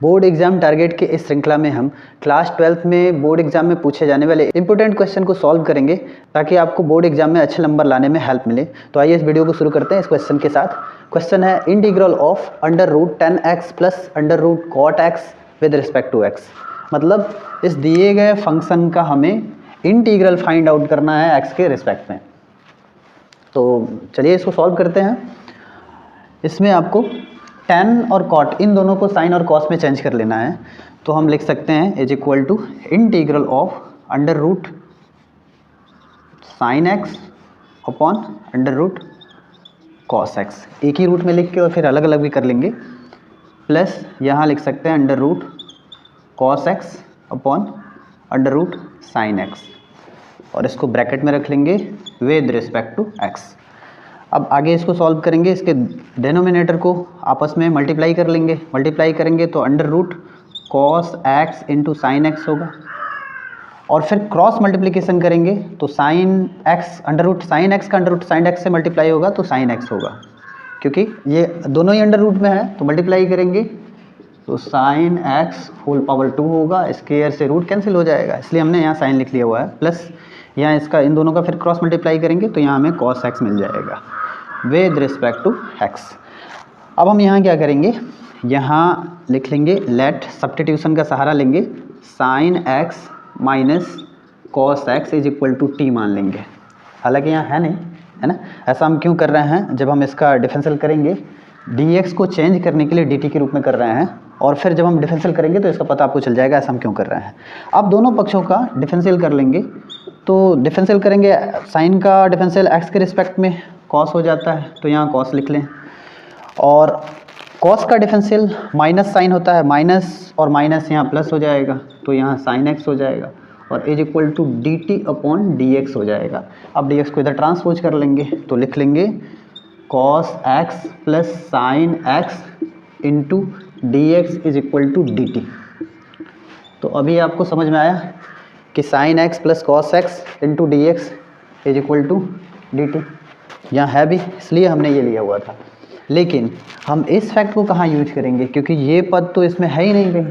Board exam target के इस श्रृंखला में हम क्लास 12th में बोर्ड एग्जाम में पूछे जाने वाले इंपॉर्टेंट क्वेश्चन को सॉल्व करेंगे ताकि आपको बोर्ड एग्जाम में अच्छे नंबर लाने में हेल्प मिले। तो आइए इस वीडियो को शुरू करते हैं इस क्वेश्चन के साथ। क्वेश्चन है integral of under root 10x plus under root cot x with respect to x। मतलब इस दिए गए फंक्शन का हमें इंटीग्रल फाइंड आउट करना है x के रिस्पेक्ट में। तो चलिए इसको सॉल्व करते हैं। इसमें आपको tan और cot इन दोनों को sin और cos में चेंज कर लेना है। तो हम लिख सकते हैं is equal to integral of under root sine x upon under root cos x. एक ही रूट में लिख के और फिर अलग अलग भी कर लेंगे। प्लस यहाँ लिख सकते हैं under root cos x upon under root sine x और इसको ब्रैकेट में रख लेंगे विद रिस्पेक्ट टू एक्स। अब आगे इसको सॉल्व करेंगे। इसके डिनोमिनेटर को आपस में मल्टीप्लाई कर लेंगे। मल्टीप्लाई करेंगे तो under root cos x into sine x होगा और फिर क्रॉस मल्टीप्लिकेशन करेंगे तो sine x under root sine x का अंडर रूट साइन एक्स से मल्टीप्लाई होगा तो साइन एक्स होगा। क्योंकि ये दोनों ही अंडर रूट में है तो मल्टीप्लाई करेंगे तो साइन एक्स होल पावर 2 होगा। स्क्वायर से रूट कैंसिल हो जाएगा इसलिए हमने यहाँ साइन लिख लिया हुआ है। प्लस यहाँ इसका इन दोनों का फिर क्रॉस मल्टीप्लाई करेंगे तो यहाँ हमें कॉस एक्स मिल जाएगा विद रिस्पेक्ट टू एक्स। अब हम यहाँ क्या करेंगे, यहाँ लिख लेंगे लेट सब्स्टिट्यूशन का सहारा लेंगे sine x minus cos x is equal to t मान लेंगे। हालांकि यहाँ है नहीं, है ना। ऐसा हम क्यों कर रहे हैं, जब हम इसका डिफरेंशियल करेंगे dx को चेंज करने के लिए dt के रूप में कर रहे हैं और फिर जब हम डिफरेंशियल करेंगे तो इसका पता आपको चल जाएगा ऐसा हम क्यों कर रहे हैं। अब दोनों पक्षों का डिफरेंशियल कर लेंगे तो डिफरेंशियल करेंगे साइन का डिफरेंशियल x के रिस्पेक्ट में कॉस हो जाता है तो यहाँ कॉस लिख लें और कॉस का डिफरेंशियल माइनस साइन होता है, माइनस और माइनस यहाँ प्लस हो जाएगा तो यहाँ साइन एक्स हो जाएगा और is equal to d t upon d x हो जाएगा। अब डी एक्स को इधर ट्रांसपोज कर लेंगे तो लिख लेंगे cos x plus sine x into d x is equal to d t. तो अभी आपको समझ में आया कि sine x plus cos x into d x is equal to d t. यहाँ है भी इसलिए हमने ये लिया हुआ था। लेकिन हम इस फैक्ट को कहाँ यूज करेंगे, क्योंकि ये पद तो इसमें है ही नहीं कहीं,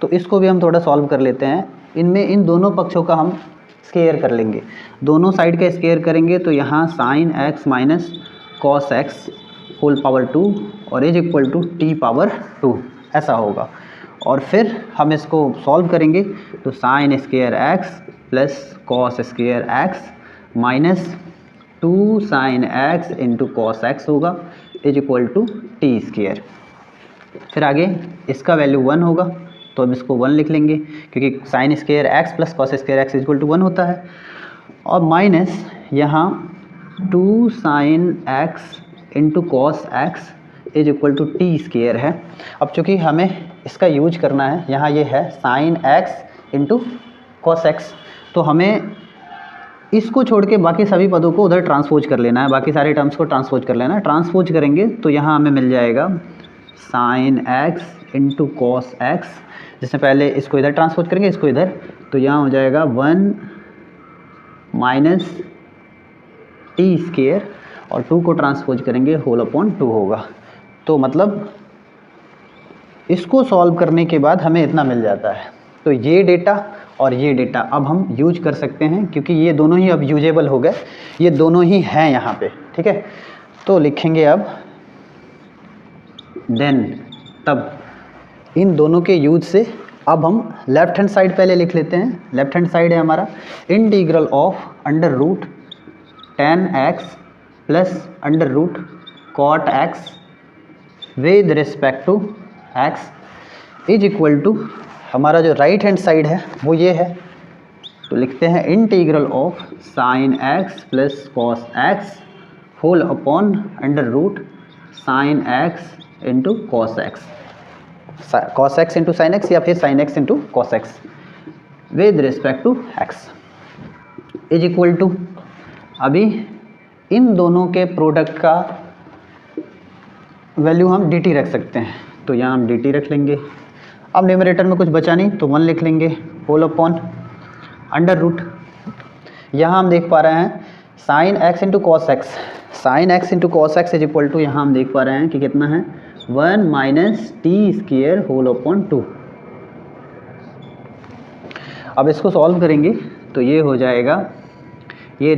तो इसको भी हम थोड़ा सॉल्व कर लेते हैं। इनमें इन दोनों पक्षों का हम स्क्वायर कर लेंगे, दोनों साइड का स्क्वायर करेंगे तो यहाँ sine x minus cos x whole power 2 और is equal to t power 2 ऐसा होगा। और फिर हम इसको सॉल्व करेंगे तो sine square x plus cos square X minus 2 sine x into cos X होगा is equal to T square. फिर आगे इसका वैल्यू 1 होगा तो अब इसको 1 लिख लेंगे क्योंकि sine square x plus cos square x is equal to 1 होता है। और माइनस यहाँ 2 sine x into cos x is equal to T square है। अब चूँकि हमें इसका यूज करना है, यहाँ ये है sine x into cos x, तो हमें इसको छोड़ के बाकी सभी पदों को उधर ट्रांसपोज कर लेना है, बाकी सारे टर्म्स को ट्रांसपोज कर लेना है। ट्रांसपोज करेंगे तो यहाँ हमें मिल जाएगा sine x into cos x, जिसमें पहले इसको इधर ट्रांसपोज करेंगे इसको इधर, तो यहाँ हो जाएगा 1 माइनस टी स्क्वायर और 2 को ट्रांसपोज करेंगे होल अपॉन 2 होगा। तो मतलब इसको सॉल्व करने के बाद हमें इतना मिल जाता है। तो ये डेटा और ये डेटा अब हम यूज कर सकते हैं क्योंकि ये दोनों ही अब यूजेबल हो गए, ये दोनों ही हैं यहाँ पे, ठीक है। तो लिखेंगे अब देन, तब इन दोनों के यूज से अब हम लेफ्ट हैंड साइड पहले लिख लेते हैं। लेफ्ट हैंड साइड है हमारा integral of under root 10x plus under root cot x with respect to x is equal to, हमारा जो राइट हैंड साइड है वो ये है तो लिखते हैं integral of sine x plus cos x whole upon under root sine x into cos x, cos x into sine x या फिर sine x into cos x with respect to x is equal to, अभी इन दोनों के product का value हम dt रख सकते हैं तो यहाँ हम dt रख लेंगे। अब न्यूमरेटर में कुछ बचा नहीं तो 1 लिख लेंगे होल अपॉन अंडर रूट, यहाँ हम देख पा रहे हैं sine x into cos x, sine x into cos x is equal to, यहाँ हम देख पा रहे हैं कि कितना है 1 minus t square whole upon 2। अब इसको सॉल्व करेंगे तो ये हो जाएगा, ये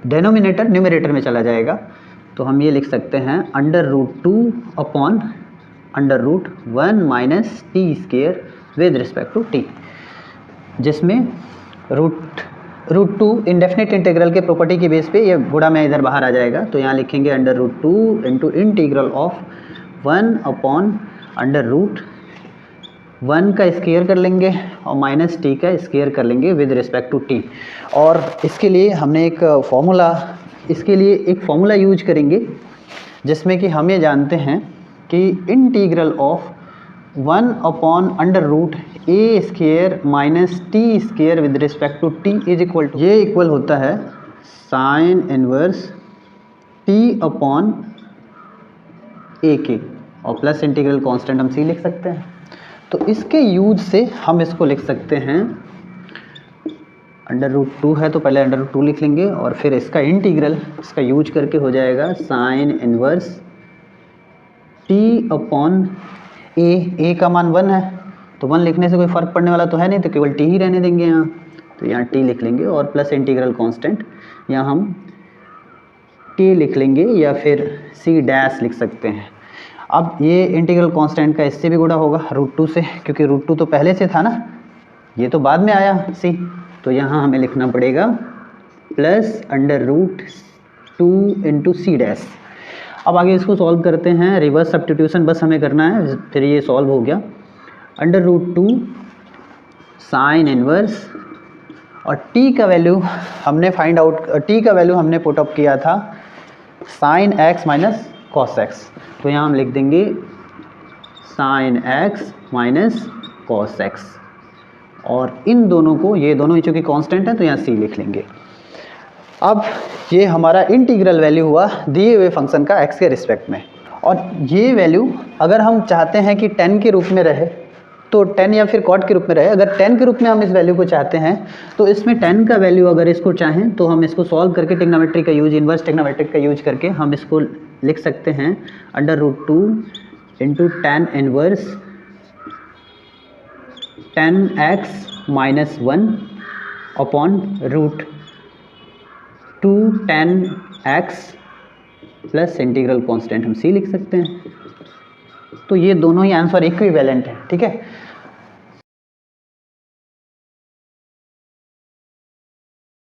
डेनोमिनेटर न्यूमरेटर में चला जाएगा, तो हम ये लिख सकते हैं √2 upon √1 minus t square with respect to t, जिसमें √2 इंडेफिनिट इंटीग्रल के प्रॉपर्टी के बेस पे ये गुणा में इधर बाहर आ जाएगा, तो यहाँ लिखेंगे √2 इंटू इंटीग्रल ऑफ 1 अपॉन √1 का स्क्वायर कर लेंगे और माइनस टी का स्क्वायर कर लेंगे विद रिस्पेक्ट टू टी। और इसके लिए हमने एक फॉर्मूला यूज करेंगे, जिसमें कि हम ये जानते हैं कि integral of 1 upon √a square minus t square with respect to t is equal to, ये इक्वल होता है sine inverse t upon a के, और प्लस इंटीग्रल कांस्टेंट हम सी लिख सकते हैं। तो इसके यूज से हम इसको लिख सकते हैं √2 है तो पहले √2 लिख लेंगे, और फिर इसका इंटीग्रल इसका यूज करके हो जाएगा साइन इनवर्स टी अपॉन ए का मान 1 है, तो 1 लिखने से कोई फ़र्क पड़ने वाला तो है नहीं, तो केवल टी ही रहने देंगे यहाँ, तो यहाँ टी लिख लेंगे, और प्लस इंटीग्रल कांस्टेंट यहाँ हम टी लिख लेंगे या फिर सी डैश लिख सकते हैं। अब ये इंटीग्रल कांस्टेंट का इससे भी गुणा होगा √2 से, क्योंकि √2 तो पहले से था ना, ये तो बाद में आया सी, तो यहाँ हमें लिखना पड़ेगा प्लस √2 इंटू सी डैश। अब आगे इसको सॉल्व करते हैं, रिवर्स सब्स्टिट्यूशन बस हमें करना है, फिर ये सॉल्व हो गया। √2 साइन इनवर्स, और टी का वैल्यू हमने फाइंड आउट, टी का वैल्यू हमने पुट अप किया था sine x minus cos x, तो यहाँ हम लिख देंगे sine x minus cos x, और इन दोनों को, ये दोनों ही चूँकि कांस्टेंट है तो यहाँ c लिख लेंगे। अब ये हमारा इंटीग्रल वैल्यू हुआ दिए हुए फंक्शन का x के रिस्पेक्ट में, और ये वैल्यू अगर हम चाहते हैं कि tan के रूप में रहे तो tan या फिर cot के रूप में रहे, अगर tan के रूप में हम इस वैल्यू को चाहते हैं तो इसमें tan का वैल्यू अगर इसको चाहें तो हम इसको सॉल्व करके ट्रिग्नोमेट्री का यूज, इन्वर्स ट्रिग्नोमेट्रिक का यूज करके हम इसको लिख सकते हैं √2 into tan inverse tan x minus 1 upon √2 tan x plus integral constant हम c लिख सकते हैं। तो ये दोनों ही आंसर इक्विवेलेंट है, ठीक है।